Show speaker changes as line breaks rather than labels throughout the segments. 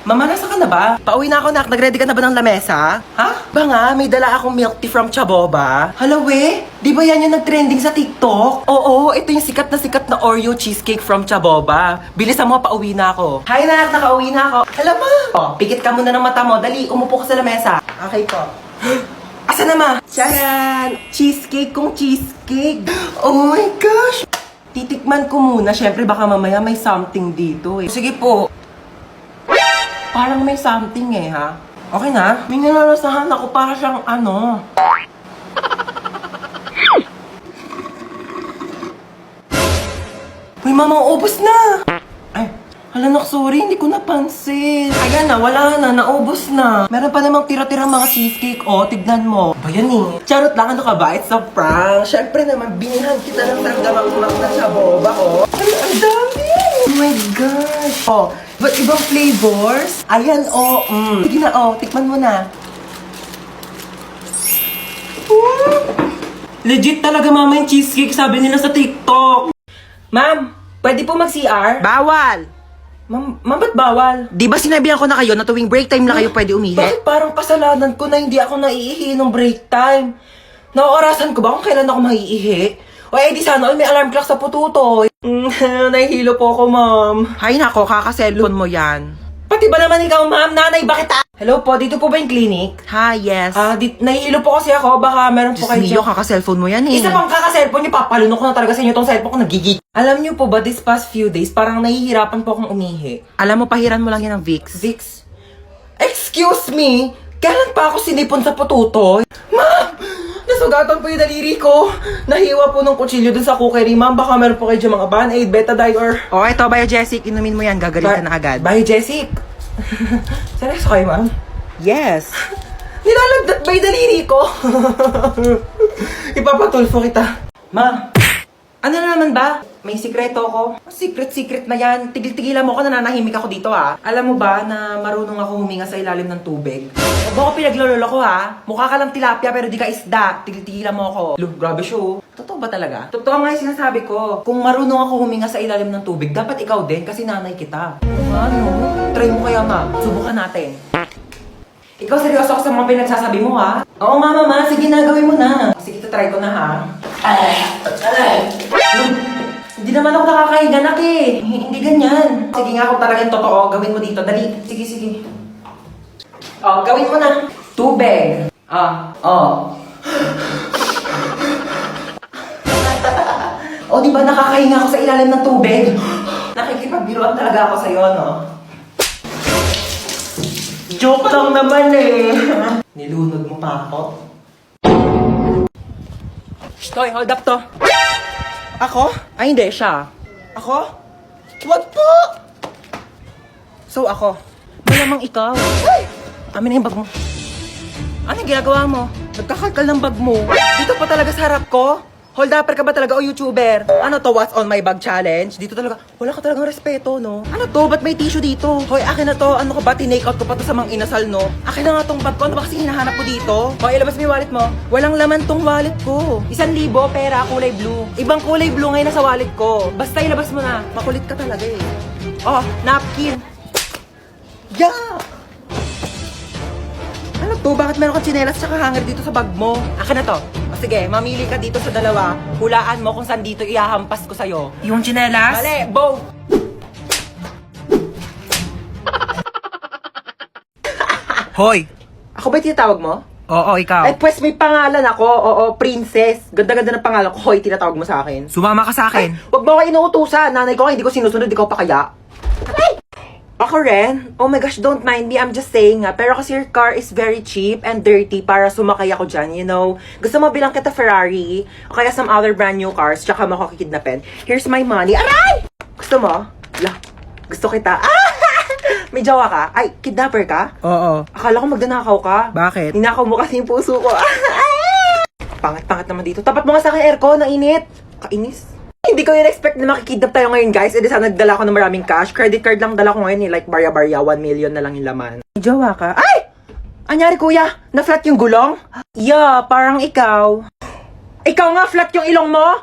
Mama, nasa ka na ba? Pauwi na ako, nak. Nag-ready ka na ba ng lamesa? Ha? Ba nga, may dala akong milk tea from Chaboba. Hala, we? Di ba yan yung nag-trending sa TikTok? Oo, ito yung sikat na Oreo cheesecake from Chaboba. Bilisan mo, pauwi na ako. Hi, nak. Nakauwi na ako. Hala, ma. Oh, pikit ka muna ng mata mo. Dali, umupo ka sa lamesa. Okay po. Asa na, ma? Charan! Cheesecake kong cheesecake. Oh my gosh! Titikman ko muna. Syempre, baka mamaya may something dito eh. Sige po. Parang may something eh, ha? Okay na? May nalalasahan ako para siyang ano. Uy, mama, ubos na! Ay, hala nak, sorry, hindi ko napansin. Ayan na, wala na, naubos na. Meron pa namang tira-tirang mga cheesecake, oh, tignan mo. Ba yan eh? Charot lang, ano ka ba? It's a prank. Syempre naman, binihan kita ng tanggamang na Chaboba, oh. Ay, ang dami! Oh my gosh! Oh, but ibang flavors? Ayan, oh, Sige na, oh, tikman mo na. Legit talaga, mama, yung cheesecake, sabi nila sa TikTok. Ma'am, pwede po mag-CR?
Bawal!
Ma'am, ba't bawal?
Di ba sinabihan ko na kayo na tuwing break time na kayo pwede umihi?
Bakit parang kasalanan ko na hindi ako naiihi nung break time? Naorasan ko ba kung kailan ako maiihi? O di sana all may alarm clock sa pututoy. Nahihilo po ako, ma'am.
Hay nako, kaka-cellphone mo yan.
Pati ba naman ikaw, ma'am? Nanay, bakit Hello po, dito po ba yung clinic?
Ha, yes.
Nahihilo po kasi ako. Baka meron po
Diyos
kayo
mio, kaka-cellphone mo yan eh.
Isa pang kaka-cellphone niyo, papalunok ko na talaga sa inyo tong cellphone ko, nagigig. Alam niyo po ba, this past few days, parang nahihirapan po akong umihi.
Alam mo, pahiran mo lang yan ng Vicks.
Vicks? Excuse me? Kailan pa ako sinipon sa pututoy? Ma'am! Nasugatan po yung daliri ko. Nahiwa po ng kutsilyo dun sa cookery, ma'am. Baka meron po kayo dyan mga Band-Aid, Betadine, or...
O, eto, Biogesic, inumin mo yan, gagaling ka na agad.
Biogesic. Seryoso kayo, ma'am?
Yes.
Nilalagdat ba yung daliri ko? Ipapatulfo kita. Ma, ano na naman ba? May sikreto ko. Secret na yan. Tigil-tigilan mo ako, nananahimik ako dito ha. Alam mo ba na marunong ako huminga sa ilalim ng tubig? Huwag mo ako pinaglololo ko ha. Mukha ka lang tilapia pero di ka isda. Tigil-tigilan mo ako. Look, grabe show. Totoo ba talaga? Totoo nga yung sinasabi ko. Kung marunong ako huminga sa ilalim ng tubig, dapat ikaw din kasi nanay kita. Ano? Try mo kaya, ma. Subukan natin. Ikaw seryoso ako sa mga pinagsasabi mo, ha? Oo nga, mama. Sige na, gawin mo na. Sige, try ko na, ha? Hindi naman ako nakakahiga, nak eh. Hindi ganyan. Sige nga, kung talagang totoo, gawin mo dito. Dali. Sige. Oh, gawin mo na. Tubig. Oh, di ba nakakahinga ako sa ilalim ng tubig? Nakikipagbiruan talaga ako sa'yo, no? Joke lang naman eh. Nilunod mo pa ako. Hoy, hold up to. Ako? Ay, hindi. Siya. Ako? Wag po! So, ako? Malamang ikaw. Ay! Amin na yung bag mo. Ano yung ginagawa mo? Nagkakakal ng bag mo. Dito pa talaga sa harap ko? Hold upper ka ba talaga o YouTuber? Ano to, what's on my bag challenge? Dito talaga, wala ka talagang respeto, no? Ano to, ba't may tissue dito? Hoy, akin na to, ano ka ba, tinake out ko pa to sa mga inasal, no? Akin na nga tong bag ko, ano ba kasi hinahanap ko dito? Hoy, ilabas mo yung wallet mo. Walang laman tong wallet ko. 1,000 pera, kulay blue. Ibang kulay blue ngayon nasa wallet ko. Basta ilabas mo na, makulit ka talaga eh. Oh, napkin. Yeah! Ano to? Bakit meron kang tsinelas tsaka hanger dito sa bag mo? Akin na to. O sige, mamili ka dito sa dalawa. Hulaan mo kung saan dito ihahampas ko sa'yo.
Yung tsinelas?
Mali! Bow!
Hoy!
Ako ba yung tinatawag mo?
Oo, ikaw.
Ay, pues may pangalan ako. Oo, princess. Ganda-ganda ng pangalan ko. Hoy, tinatawag mo sa akin.
Sumama ka sa akin.
Huwag mo ako inuutusan. Nanay ko, hindi ko sinusunod. Ikaw pa kaya? Ay! Ako rin? Oh my gosh, don't mind me. I'm just saying nga. Pero kasi your car is very cheap and dirty para sumakay ako dyan, you know. Gusto mo bilang kita Ferrari o kaya some other brand new cars tsaka mo ako kikidnapin. Here's my money. Aray! Gusto mo? La, gusto kita. Ah! May jawa ka? Ay, kidnapper ka?
Oo.
Akala ko magdanakaw ka.
Bakit?
Ninakaw mo kasi yung puso ko. Pangat-pangat naman dito. Tapat mo nga sa akin aircon, nainit. Kainis. Hindi ko in-expect na makikidnap tayo ngayon, guys. E di sana nagdala ko ng maraming cash. Credit card lang dala ko ngayon, like barya-barya, 1 million na lang yung laman. May jawa ka? Ay! Anyari, kuya? Na-flat yung gulong? Yeah, parang ikaw. Ikaw nga, flat yung ilong mo?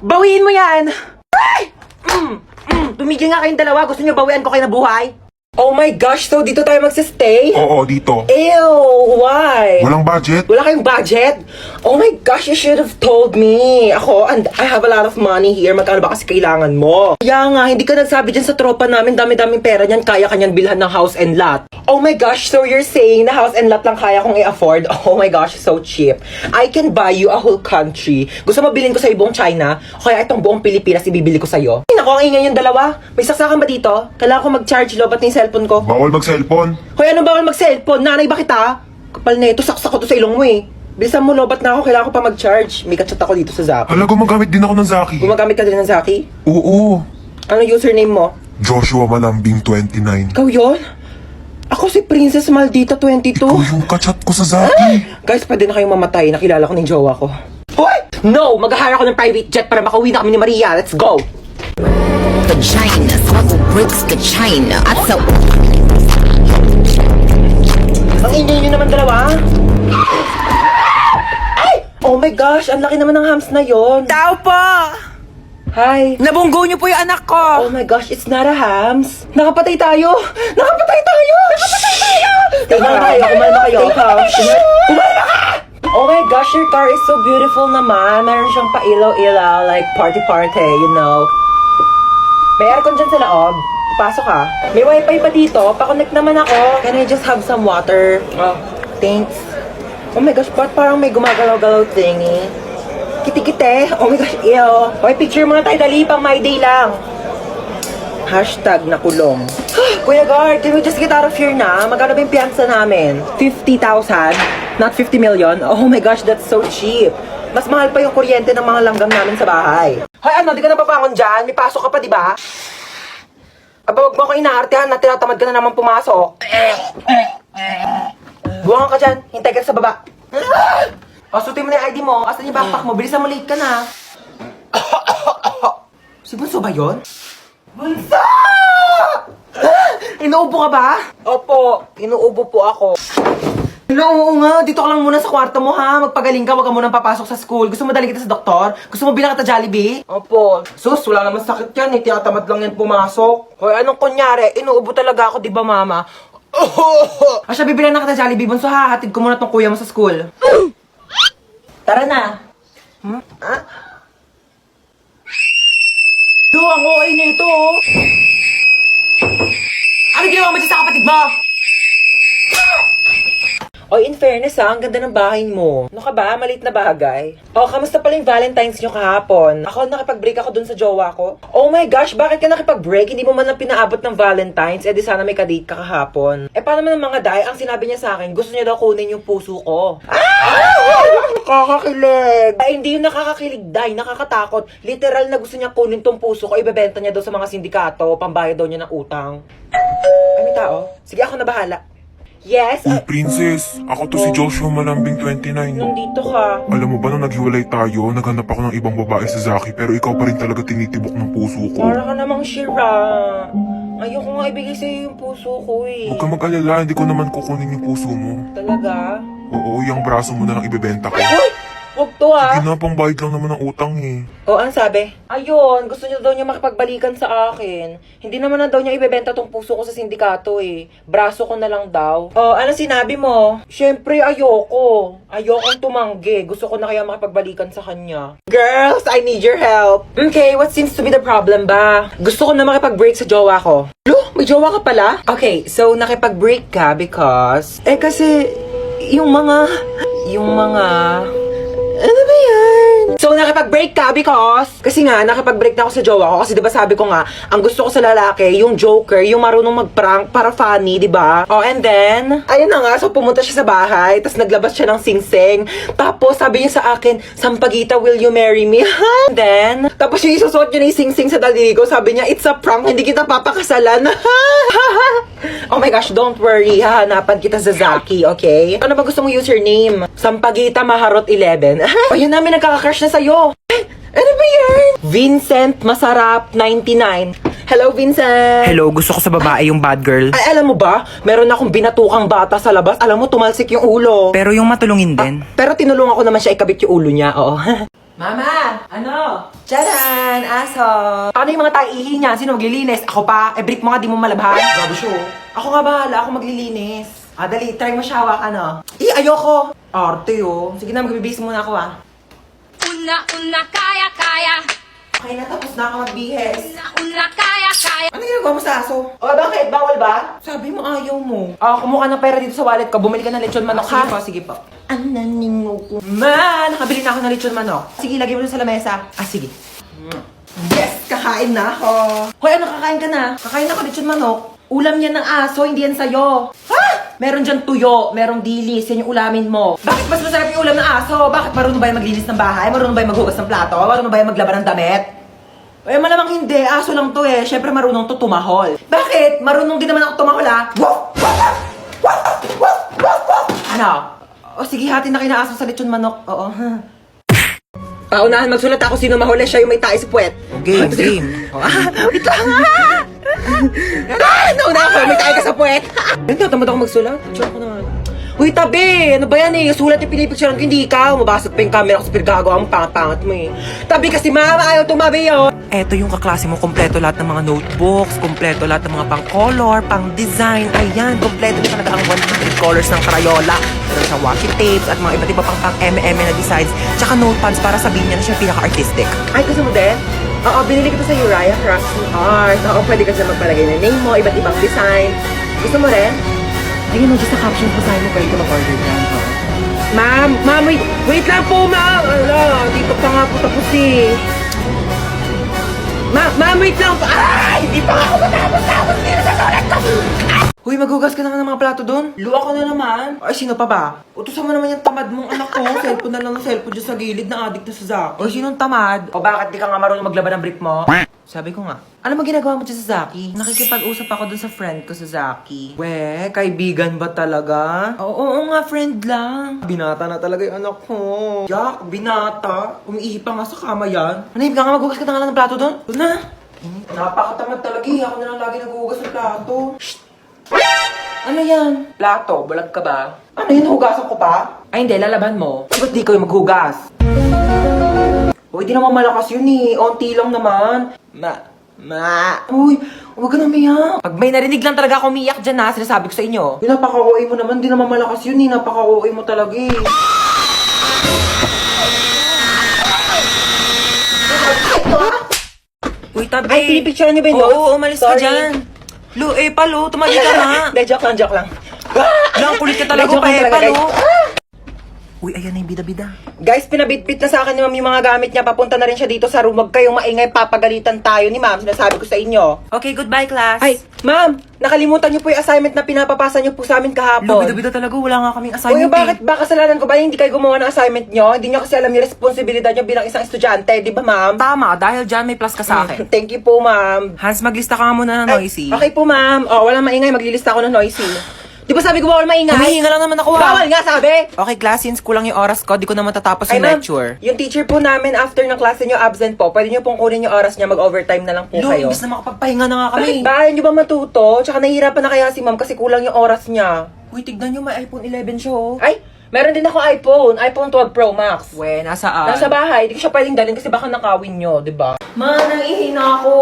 Bawiin mo yan! Ay! Tumigil nga kayong dalawa. Gusto niyo bawian ko kayo na buhay? Oh my gosh, so dito tayo magsistay?
Oo, dito.
Ew, why?
Walang budget?
Wala kayong budget? Oh my gosh, you should have told me. Ako, and I have a lot of money here. Magkano ba kasi kailangan mo? Kaya nga, hindi ka nagsabi dyan sa tropa namin. Dami-daming pera niyan. Kaya kanyan bilhan ng house and lot. Oh my gosh, so you're saying na house and lot lang kaya kong i-afford? Oh my gosh, so cheap. I can buy you a whole country. Gusto mo bilhin ko sa buong China? O kaya itong buong Pilipinas ibibili ko sa'yo? Ay, naku, ang ingay yung dalawa. May saksakan ba dito? Kailangan ko mag-charge lobat ng cellphone ko.
Bawal mag-cellphone.
Hoy, ano bawal mag-cellphone? Nanay ba kita? Kapal na ito, saksak ko to sa ilong mo eh. Bilisan mo, lobat na ako. Kailangan ko pa mag-charge. May kachat ako dito sa Zaki.
Hala, gumagamit din ako ng Zaki.
Gumagamit ka din ng Zaki?
Oo.
Ano username mo?
Joshua Malambing 29.
Ikaw yun? Ako si Princess Maldita 22.
Ikaw yung kachat ko sa Zaki.
Guys, pwede na kayong mamatay. Nakilala ko ng jowa ko. Hoy! No! Mag-hire ako ng private jet para makauwi na kami ni Maria. Let's go!
Vagina, smuggle bricks to China. I sell.
Ang ingay nyo naman dalawa. Ay! Oh my gosh! Ang laki naman ng hams na yon.
Tao po!
Hi!
Nabunggo niyo po yung anak ko!
Oh my gosh, it's not a hams. Nakapatay tayo! Nakapatay tayo! Nakapatay tayo! Tingnan kayo, kumalma kayo. Kumalma ka! Oh my gosh, your car is so beautiful naman. Meron siyang pa-ilaw-ilaw, like party-party, you know. May aircon dyan sa loob. Pasok ka. May wifi pa dito. Pa-connect naman ako. Can I just have some water? Oh, thanks. Oh my gosh, ba't parang may gumagalaw-galaw thingy? Kiti-kite. Oh my gosh, ew. Okay, picture muna tayo. Dali, pang my day lang. Hashtag nakulong. Kuya Guard, can we just get out of here na? Magkano ba yung piyansa namin? 50,000? Not 50 million? Oh my gosh, that's so cheap. Mas mahal pa yung kuryente ng mga langgam namin sa bahay. Hoy, ano? Di ka na papangon dyan? May pasok ka pa, di ba? Aba, wag mo ako inaartehan na tinatamad ka na naman pumasok. Buwangan ka dyan. Hintay ka sa baba. O, sutin mo na yung ID mo. Asan yung backpack mo? Bilisan mo, late ka na. Si Bunso ba yun? Bunso! Inuubo ka ba? Opo, inuubo po ako. Oo nga, dito ka lang muna sa kwarto mo ha. Magpagaling ka, wag ka munang papasok sa school. Gusto mo dali kita sa doktor? Gusto mo bilang kita Jollibee? Opo. Sus, wala naman sakit yan eh. Tinatamad lang yan pumasok. Hoy, anong kunyari? Inuubo talaga ako, di ba mama? Asya, bibilang na kita Jollibee. Bunso ha, hatid ko muna tong kuya mo sa school. Tara na. Ah? Do, ang OA na ito oh. Ano ginawa mo dyan sa kapatid mo? Oy, in fairness ha, ang ganda ng bahay mo. Ano ka ba? Maliit na bagay. Oh, kamusta pala yung Valentine's nyo kahapon? Ako, nakipag-break ako dun sa jowa ko. Oh my gosh, bakit ka nakipag-break? Hindi mo man lang pinaabot ng Valentine's. Eh di sana may kadate ka kahapon. Eh paano man ang mga day? Ang sinabi niya sa akin, gusto niya daw kunin yung puso ko. Nakakakilig. Ay, hindi yung nakakakilig, day. Nakakatakot. Literal na gusto niya kunin tong puso ko. Ibebenta niya daw sa mga sindikato. Pambayad daw niya ng utang. Ay, may tao? Sige, ako na bahala. Yes?
Uy, princess. Ako to si Joshua Malambing 29.
Nandito ka.
Alam mo ba nung naghiwalay tayo, naghanap ako ng ibang babae sa Zaki, pero ikaw pa rin talaga tinitibok ng puso ko.
Para ka namang shira. Ayoko nga ibigay sa'yo yung puso ko eh.
Huwag ka mag-alala, hindi ko naman kukunin yung puso mo.
Talaga?
Oo, yung braso mo na lang ibebenta ko.
Uy! Huwag to ha.
Sige na, pambayad lang naman ng utang eh.
O, ang sabi? Ayun, gusto niya daw niya makipagbalikan sa akin. Hindi naman na daw niya ibebenta tong puso ko sa sindikato eh. Braso ko na lang daw. O, ano sinabi mo? Siyempre, ayoko. Ayokong tumanggi. Gusto ko na kaya makipagbalikan sa kanya. Girls, I need your help. Okay, what seems to be the problem ba? Gusto ko na makipag-break sa jowa ko. Lo, may jowa ka pala? Okay, so nakipag-break ka because... kasi, yung mga... Ano ba yan? So, nakipag-break ka because... Kasi nga, nakipag-break na ako sa jowa ko. Kasi diba sabi ko nga, ang gusto ko sa lalaki, yung joker, yung marunong mag-prank para funny, diba? Oh, and then, ayun na nga, so pumunta siya sa bahay, tapos naglabas siya ng sing-sing. Tapos, sabi niya sa akin, Sampaguita, will you marry me? And then, tapos yung isusuot niya na yung sing-sing sa daliri ko, sabi niya, it's a prank, hindi kita papakasalan. Oh my gosh, don't worry, hahanapan kita sa Zaki, okay? Ano ba gusto mong username? Sampaguita Maharot 11. O, yun namin nagkaka-crush na sa'yo. Ano ba yan? Vincent Masarap 99. Hello, Vincent.
Hello, gusto ko sa babae yung bad girl.
Ay, alam mo ba? Meron akong binatukang bata sa labas. Alam mo, tumalsik yung ulo.
Pero yung matulungin din.
Pero tinulungan ko naman siya ikabit yung ulo niya, oo. Mama! Ano? Tcharan! Aso! Ano yung mga taihi niya? Sino maglilinis? Ako pa? Eh, brief mo nga, di mo malabhan. Grabe siya, oh. Ako nga bahala, ako maglilinis. Ah, dali, try mo siya hawak, ano? Ayoko! Arte, oh. Sige na, magbibis muna ako, ah.
Una, kaya, kaya.
Okay na, tapos na ako magbihis.
Una, kaya, kaya.
Ano ginagawa mo sa aso? O, bakit? Bawal ba? Sabi mo, ayaw mo. Ah, kumuha ng pera dito sa wallet ko. Bumili ka ng lechon manok, ha? Sige po. Ananingo ko. Man, nakabili na ako ng lechon manok. Sige, lagay mo dun sa lamesa. Ah, sige. Yes, kakain na ako. Hoy, ano, kakain ka na? Kakain ako lechon manok. Ulam yan ng aso, hindi yan sa'yo. Ha? Meron dyan tuyo, merong dilis, yan yung ulamin mo. Bakit mas masarap yung ulam ng aso? Bakit marunong ba yung maglinis ng bahay? Marunong ba yung maghugas ng plato? Marunong ba yung maglaban ng damit? Eh, malamang hindi. Aso lang to eh. Siyempre marunong to tumahol. Bakit? Marunong din naman ako tumahol, ha? Ano? O sige, hati na kayo na aso sa lechon manok. Oo. Paunahan, magsulat ako sino mahuli. Siya yung may tae sa puwet.
Game, game.
Wait lang, nauna ako. May tae ka sa puwet. Tamad ako magsulat. Picture ko naman. Uy, tabi! Ano ba yan eh? Sulat yung pinipicturean ko, hindi ikaw. Mabasag pa yung camera ko sa pinagagawa mo. Pangat-pangat mo eh. Tabi kasi mama, ayaw tumabi yun.
Eto yung kaklase mo, kompleto lahat ng mga notebooks, kompleto lahat ng mga pang-color, pang-design. Ayan, kompleto na talaga ang 100 colors ng Crayola. Meron siyang washi tapes at mga iba't iba pang pang-M&M na designs. Tsaka notepads para sabihin niya na siya pinaka-artistic.
Ay, gusto mo din? Oo, binili ko sa Uriah Crafts and Art. Oo, pwede ka siya magpalagay ng name mo, iba't ibang design. Gusto mo rin? Ayun mo, just sa caption ko sa'yo mo, pwede ka mag-order dyan. Ma'am, wait lang po, ma'am. Ala, dito pa nga po tapos eh. Ma'am, wait lang po. Ay, hindi pa nga ako matapos. Hindi na sasulat ko. Huy, maghugas ka naman ng mga plato doon. Luwa ka na naman. Ay, sino pa ba? Utusan mo naman yung tamad mong anak ko. Cellphone na lang ng cellphone dyan sa gilid na addict na sa Zaki. O, sinong tamad? O, bakit di ka nga marunong maglaban ng brief mo? Sabi ko nga. Ano mo ginagawa mo dyan sa Zaki? Nakikipag-usap ako dun sa friend ko sa Zaki. We, kaibigan ba talaga? Oo nga, friend lang. Binata na talaga yung anak ko. Jack, binata. Umiihi pa nga sa kama yan. Manahib ka nga, maghugas ka na nga ng plato doon. Doon na. Napakatamad talaga eh. Ako na lang lagi naghuhugas ng plato. Shh! Ano yan? Plato, bulag ka ba? Ano yun, hugasan ko pa? Ay hindi, lalaban mo. Ba't di kayo maghugas? Uy, di naman malakas yun eh. Onti lang naman. Uy, huwag ka na umiyak. Pag may narinig lang talaga ako umiyak dyan ha, sinasabi ko sa inyo. Napaka-OA mo naman, di naman malakas yun eh. Napaka-OA mo talaga eh.
Uy, tabi.
Ay, pinipicture niyo ba yun?
Oo, umalis ka
Sorry.
dyan. Lu, palo, tumali ka nga.
Hindi, joke lang.
Lang, kulit ka talaga
Joke
pa
lang talaga,
palo.
guys.
Uy, ayan na yung bida-bida.
Guys, pinabitbit na sa akin ni ma'am yung mga gamit niya. Papunta na rin siya dito sa room. Huwag kayong maingay, papagalitan tayo ni ma'am. Sinasabi ko sa inyo.
Okay, goodbye, class.
Ay, ma'am, nakalimutan niyo po yung assignment na pinapapasa niyo po sa amin
Lu,
kahapon.
bida-bida talaga. Wala nga kaming
Uy,
assignment
bakit ba kasalanan ko ba hindi kayo gumawa ng assignment niyo? Hindi niyo kasi alam yung responsibilidad niyo bilang isang estudyante, di ba ma'am?
Tama, dahil dyan may plus ka sa akin.
Thank you po, ma'am.
Hans, maglista ka nga muna ng
Ay,
noisy.
Okay po, ma'am. Oh, walang maingay, maglilista ako ng noisy. Di ba sabi ko bawal maingay?
Humihinga lang naman ako,
Bawal nga, sabi!
Okay, class, since kulang yung oras ko, di ko na matatapos
Ay,
yung
ma'am,
lecture.
yung teacher po namin after ng klase niyo absent po, pwede niyo pong kunin yung oras niya, mag-overtime na lang po
Lu,
kayo.
imbis na makapagpahinga na nga kami.
Bakit ba? Hindi ba matuto? Tsaka nahihirapan na kaya si ma'am kasi kulang yung oras niya.
Uy, tignan nyo, may iPhone 11 siya, oh.
Ay, meron din ako iPhone 12 Pro Max.
We, nasaan?
Nasa bahay, di ko siya pwedeng dalhin kasi baka nakawin nyo, di ba? Man, naihi na ako.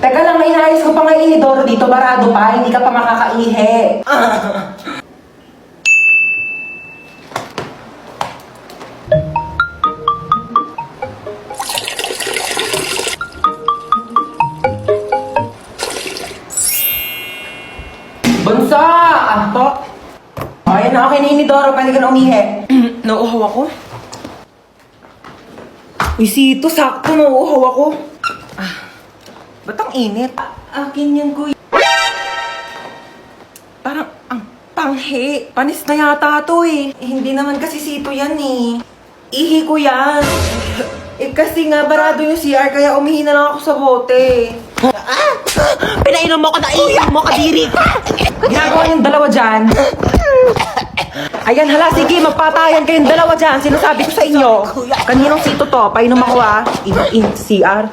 Teka lang, may inayos ko pa nga inidoro dito, barado pa, hindi ka pa makakaihi. Bunso! Anto! Ay, na okay na inidoro, pwede ka na umihi. Nauuhaw ako. Uy, Sito, sakto, nauuhaw ako. Ba't ang init? Akin yan, kuya. Parang, ang panghi. Panis na yata to eh. Hindi naman kasi Sito yan eh. Ihi ko yan. Kasi nga, barado yung CR, kaya umihi na lang ako sa bote.
Pinainom mo ko na iiyak mo, kadiri!
Ginagawa yung dalawa dyan. Ayan, hala, sige, magpatayan kayong dalawa dyan. Sinasabi ko sa inyo. Kaninong Sito to? Painom ako ah. In CR.